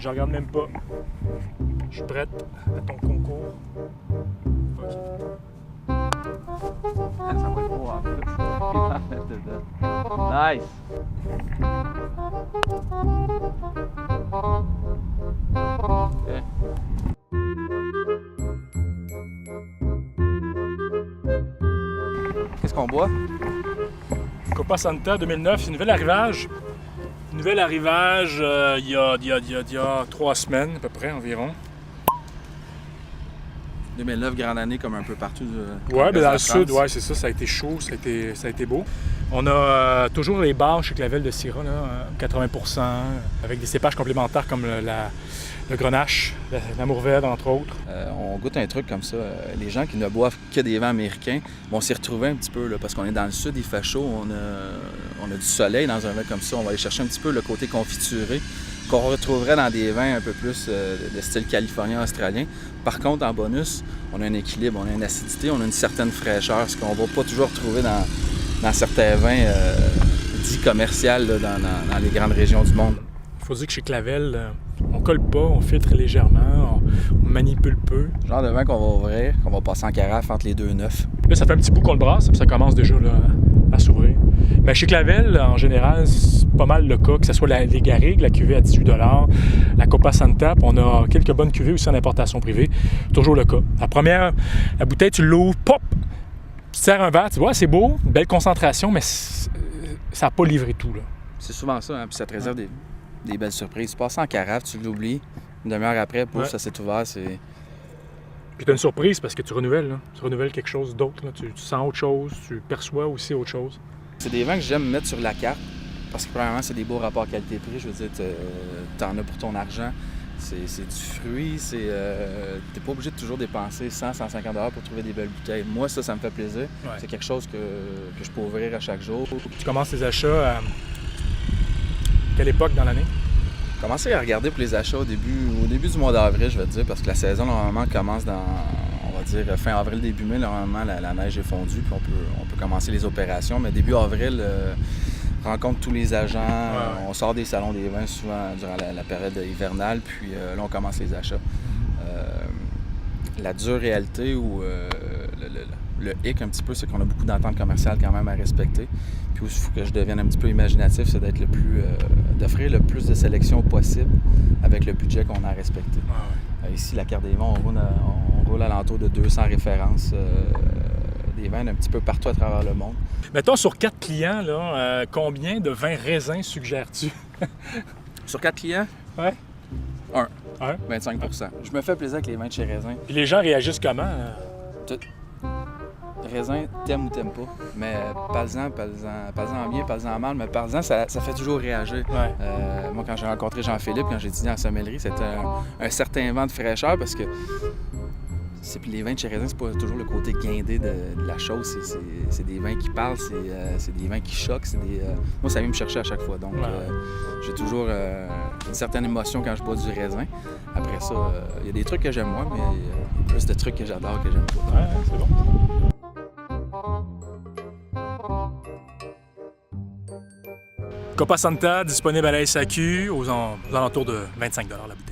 Je regarde même pas. Je suis prête à ton concours. OK. Ça va être beau en plus. Il va mettre dedans. Nice! Okay. Qu'est-ce qu'on boit? Copa Santa 2009, c'est un nouvel arrivage. Nouvel arrivage il y a 3 semaines à peu près environ. 2009, grande année comme un peu partout. Ouais, ben dans le sud, ouais, c'est ça, ça a été chaud, ça a été beau. On a toujours les bars chez Clavel de Syrah, là, 80%, avec des cépages complémentaires comme le Grenache, la Mourvèdre, entre autres. On goûte un truc comme ça. Les gens qui ne boivent que des vins américains vont s'y retrouver un petit peu, là, parce qu'on est dans le sud, il fait chaud, on a du soleil dans un vin comme ça. On va aller chercher un petit peu le côté confituré qu'on retrouverait dans des vins un peu plus de style californien, australien. Par contre, en bonus, on a un équilibre, on a une acidité, on a une certaine fraîcheur, ce qu'on ne va pas toujours trouver dans certains vins dits commerciaux là, dans les grandes régions du monde. Il faut dire que chez Clavel, on colle pas, on filtre légèrement, on manipule peu. Le genre de vin qu'on va ouvrir, qu'on va passer en carafe entre les 2,9. Là, ça fait un petit bout qu'on le brasse, puis ça commence déjà là, à s'ouvrir. Mais chez Clavel, en général, c'est pas mal le cas, que ce soit les Garrigues, la cuvée à 18 $, la Copa Santa, puis on a quelques bonnes cuvées aussi en importation privée. Toujours le cas. La bouteille, tu l'ouvres, pop! Tu sers un verre, tu vois, c'est beau, une belle concentration, mais ça n'a pas livré tout, là. C'est souvent ça, hein, puis ça te réserve des belles surprises. Tu passes en carafe, tu l'oublies, une demi-heure après, pouf, ça s'est ouvert, c'est... Puis tu as une surprise parce que tu renouvelles, là. Tu renouvelles quelque chose d'autre, là. Tu sens autre chose, tu perçois aussi autre chose. C'est des vins que j'aime mettre sur la carte parce que premièrement, c'est des beaux rapports qualité-prix. Je veux dire, t'en as pour ton argent. C'est du fruit, t'es pas obligé de toujours dépenser 100-150 $ pour trouver des belles bouteilles. Moi, ça me fait plaisir. Ouais. C'est quelque chose que je peux ouvrir à chaque jour. Tu commences tes achats à quelle époque dans l'année? J'ai commencé à regarder pour les achats au début du mois d'avril, je vais te dire, parce que la saison, normalement, commence dans, on va dire, fin avril, début mai. Normalement, la neige est fondue, puis on peut commencer les opérations. Mais début avril, rencontre tous les agents. Ouais. On sort des salons des vins souvent durant la période hivernale, puis là, on commence les achats. La dure réalité ou le hic un petit peu, c'est qu'on a beaucoup d'ententes commerciales quand même à respecter. Puis il faut que je devienne un petit peu imaginatif, c'est d'être d'offrir le plus de sélection possible avec le budget qu'on a à respecter. Ah ouais. Ici, la carte des vins, on roule alentour de 200 références des vins d'un petit peu partout à travers le monde. Mettons, sur 4 clients, là, combien de vins raisins suggères-tu? Sur 4 clients? Ouais. 1. 25 %. Je me fais plaisir avec les vins de chez Raisin. Puis les gens réagissent comment? Raisin, t'aimes ou t'aimes pas. Mais parle-en bien, parle-en mal, mais parle-en, ça fait toujours réagir. Ouais. Moi, quand j'ai rencontré Jean-Philippe, quand j'ai étudié en sommellerie, c'était un certain vent de fraîcheur parce que puis les vins de chez Raisin, c'est pas toujours le côté guindé de la chose. C'est des vins qui parlent, c'est des vins qui choquent. Moi, ça vient me chercher à chaque fois. Donc, j'ai toujours une certaine émotion quand je bois du raisin. Après ça, il y a des trucs que j'aime moins, mais il y a plus de trucs que j'adore que j'aime pas. Ouais, c'est bon. Copa Santa, disponible à la SAQ aux alentours de 25 $ la bouteille.